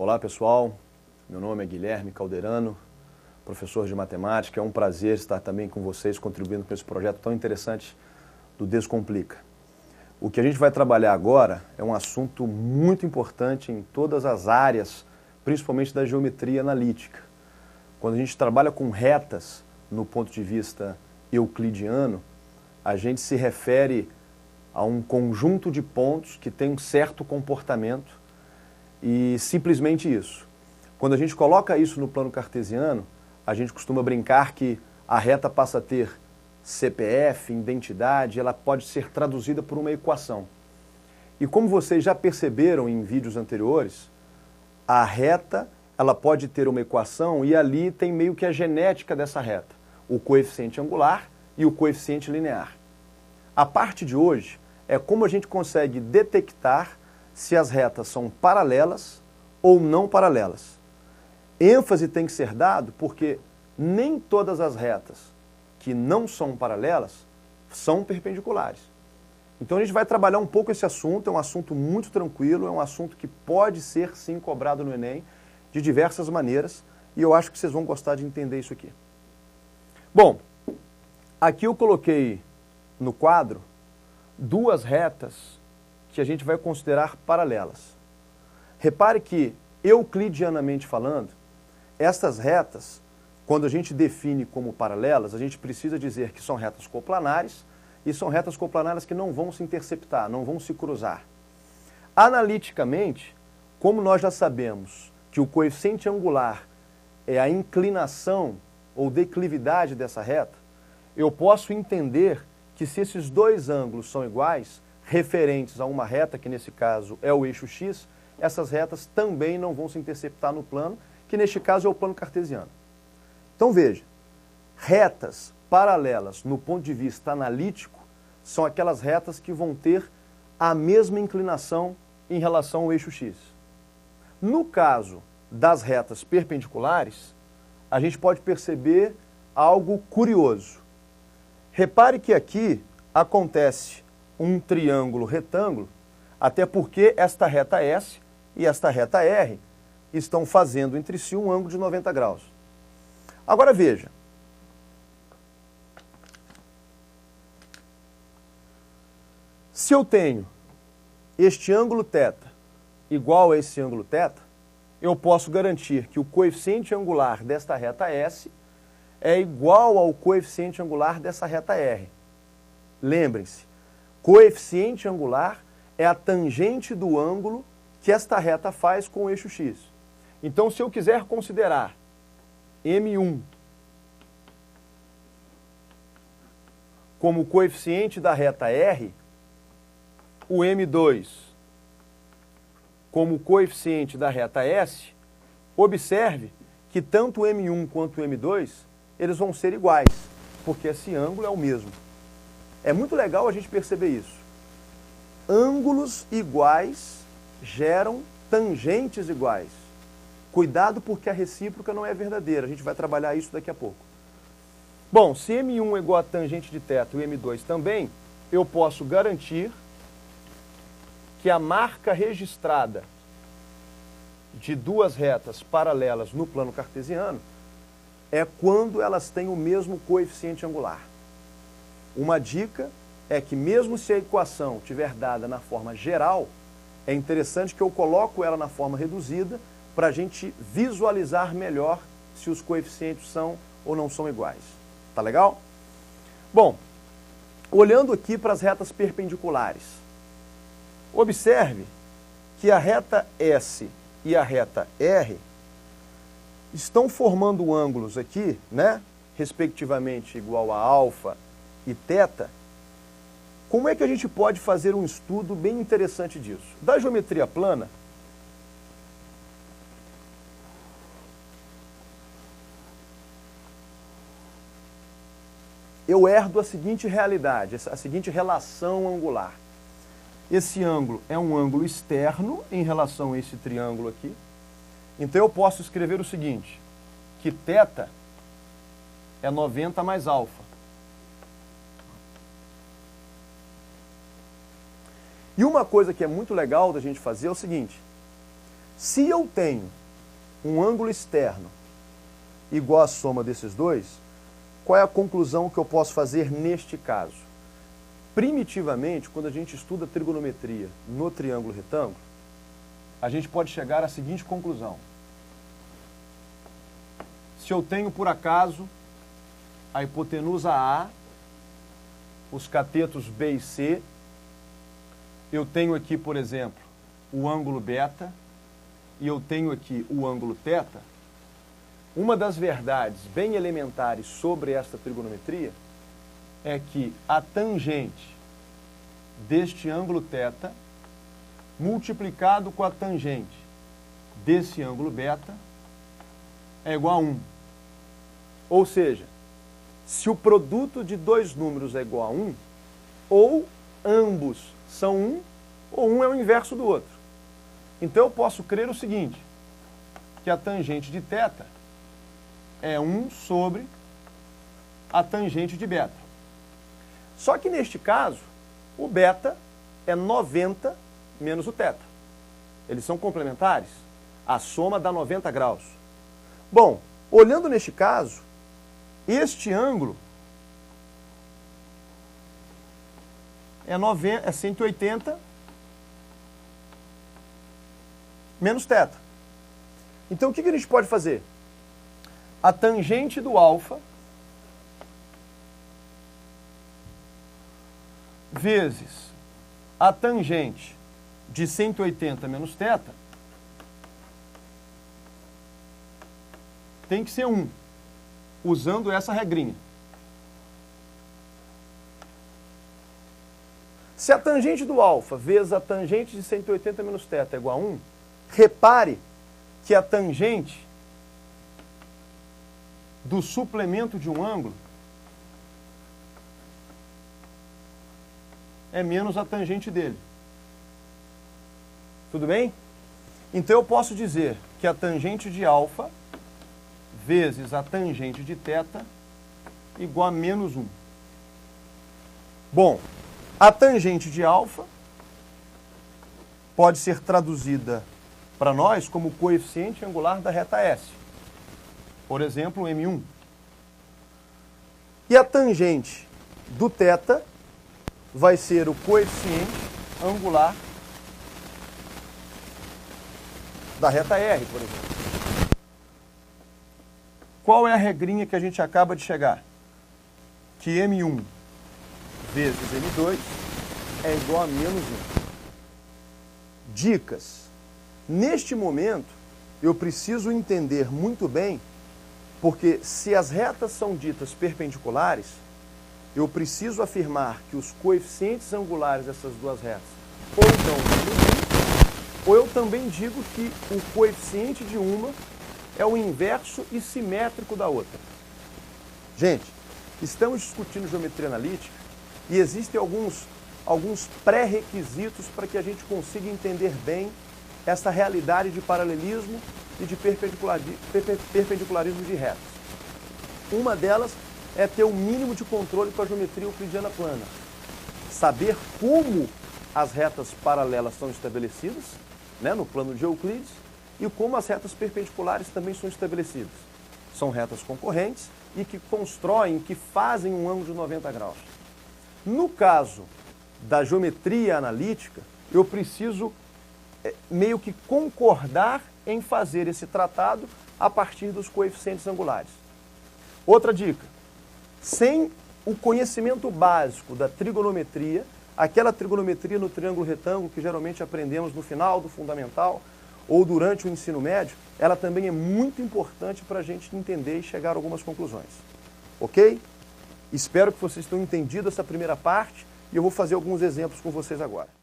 Olá pessoal, meu nome é Guilherme Calderano, professor de matemática. É um prazer estar também com vocês contribuindo com esse projeto tão interessante do Descomplica. O que a gente vai trabalhar agora é um assunto muito importante em todas as áreas, principalmente da geometria analítica. Quando a gente trabalha com retas no ponto de vista euclidiano, a gente se refere a um conjunto de pontos que tem um certo comportamento e simplesmente isso. Quando a gente coloca isso no plano cartesiano, a gente costuma brincar que a reta passa a ter CPF, identidade, ela pode ser traduzida por uma equação. E como vocês já perceberam em vídeos anteriores, a reta ela pode ter uma equação e ali tem meio que a genética dessa reta, o coeficiente angular e o coeficiente linear. A parte de hoje é como a gente consegue detectar se as retas são paralelas ou não paralelas. ênfase tem que ser dado porque nem todas as retas que não são paralelas são perpendiculares. Então a gente vai trabalhar um pouco esse assunto, é um assunto muito tranquilo, é um assunto que pode ser sim cobrado no Enem de diversas maneiras e eu acho que vocês vão gostar de entender isso aqui. Bom, aqui eu coloquei no quadro duas retas que a gente vai considerar paralelas. Repare que, euclidianamente falando, estas retas, quando a gente define como paralelas, a gente precisa dizer que são retas coplanares e são retas coplanares que não vão se interceptar, não vão se cruzar. Analiticamente, como nós já sabemos que o coeficiente angular é a inclinação ou declividade dessa reta, eu posso entender que se esses dois ângulos são iguais, referentes a uma reta, que nesse caso é o eixo x, essas retas também não vão se interceptar no plano, que neste caso é o plano cartesiano. Então veja, retas paralelas no ponto de vista analítico são aquelas retas que vão ter a mesma inclinação em relação ao eixo x. No caso das retas perpendiculares, a gente pode perceber algo curioso. Repare que aqui acontece um triângulo retângulo, até porque esta reta S e esta reta R estão fazendo entre si um ângulo de 90 graus. Agora veja, se eu tenho este ângulo θ igual a esse ângulo θ, eu posso garantir que o coeficiente angular desta reta S é igual ao coeficiente angular dessa reta R. Lembrem-se, coeficiente angular é a tangente do ângulo que esta reta faz com o eixo x. Então, se eu quiser considerar M1 como coeficiente da reta R, o M2 como coeficiente da reta S, observe que tanto o M1 quanto o M2 eles vão ser iguais, porque esse ângulo é o mesmo. É muito legal a gente perceber isso. Ângulos iguais geram tangentes iguais. Cuidado porque a recíproca não é verdadeira, a gente vai trabalhar isso daqui a pouco. Bom, se M1 é igual a tangente de θ e o M2 também, eu posso garantir que a marca registrada de duas retas paralelas no plano cartesiano é quando elas têm o mesmo coeficiente angular. Uma dica é que mesmo se a equação estiver dada na forma geral, é interessante que eu coloco ela na forma reduzida para a gente visualizar melhor se os coeficientes são ou não são iguais. Tá legal? Bom, olhando aqui para as retas perpendiculares, observe que a reta S e a reta R estão formando ângulos aqui, né, respectivamente igual a alfa e θ. Como é que a gente pode fazer um estudo bem interessante disso? Da geometria plana, eu herdo a seguinte realidade, a seguinte relação angular. Esse ângulo é um ângulo externo em relação a esse triângulo aqui. Então eu posso escrever o seguinte, que θ é 90 mais alfa. E uma coisa que é muito legal da gente fazer é o seguinte, Se eu tenho um ângulo externo igual à soma desses dois, qual é a conclusão que eu posso fazer neste caso? Primitivamente, quando a gente estuda trigonometria no triângulo retângulo, a gente pode chegar à seguinte conclusão. Se eu tenho, por acaso, a hipotenusa A, os catetos B e C, eu tenho aqui, por exemplo, o ângulo beta, e eu tenho aqui o ângulo θ, uma das verdades bem elementares sobre esta trigonometria é que a tangente deste ângulo θ multiplicado com a tangente desse ângulo beta é igual a 1. Ou seja, se o produto de dois números é igual a 1, ou ambos são 1, ou um é o inverso do outro. Então eu posso crer o seguinte, que a tangente de θ é 1 sobre a tangente de beta. Só que neste caso, o beta é 90 menos o θ. Eles são complementares. A soma dá 90 graus. Bom, olhando neste caso, este ângulo é 180 menos θ. Então o que a gente pode fazer? A tangente do alfa vezes a tangente de 180 menos θ tem que ser 1, usando essa regrinha. Se a tangente do alfa vezes a tangente de 180 menos θ é igual a 1, repare que a tangente do suplemento de um ângulo é menos a tangente dele. Tudo bem? Então eu posso dizer que a tangente de alfa vezes a tangente de θ igual a menos 1. Bom, a tangente de alfa pode ser traduzida para nós como coeficiente angular da reta S. Por exemplo, M1. E a tangente do θ vai ser o coeficiente angular da reta R, por exemplo. Qual é a regrinha que a gente acaba de chegar? Que M1 vezes M2 é igual a menos 1. Dicas. Neste momento, eu preciso entender muito bem, porque se as retas são ditas perpendiculares, eu preciso afirmar que os coeficientes angulares dessas duas retas ou então ou eu também digo que o coeficiente de uma é o inverso e simétrico da outra. Gente, estamos discutindo geometria analítica e existem alguns pré-requisitos para que a gente consiga entender bem essa realidade de paralelismo e de perpendicularismo de retas. Uma delas é ter o mínimo de controle com a geometria euclidiana plana. Saber como as retas paralelas são estabelecidas, né, no plano de Euclides, e como as retas perpendiculares também são estabelecidas. São retas concorrentes e que constroem, que fazem um ângulo de 90 graus. No caso da geometria analítica, eu preciso meio que concordar em fazer esse tratado a partir dos coeficientes angulares. Outra dica, sem o conhecimento básico da trigonometria, aquela trigonometria no triângulo retângulo que geralmente aprendemos no final do fundamental ou durante o ensino médio, ela também é muito importante para a gente entender e chegar a algumas conclusões. Ok? Espero que vocês tenham entendido essa primeira parte e eu vou fazer alguns exemplos com vocês agora.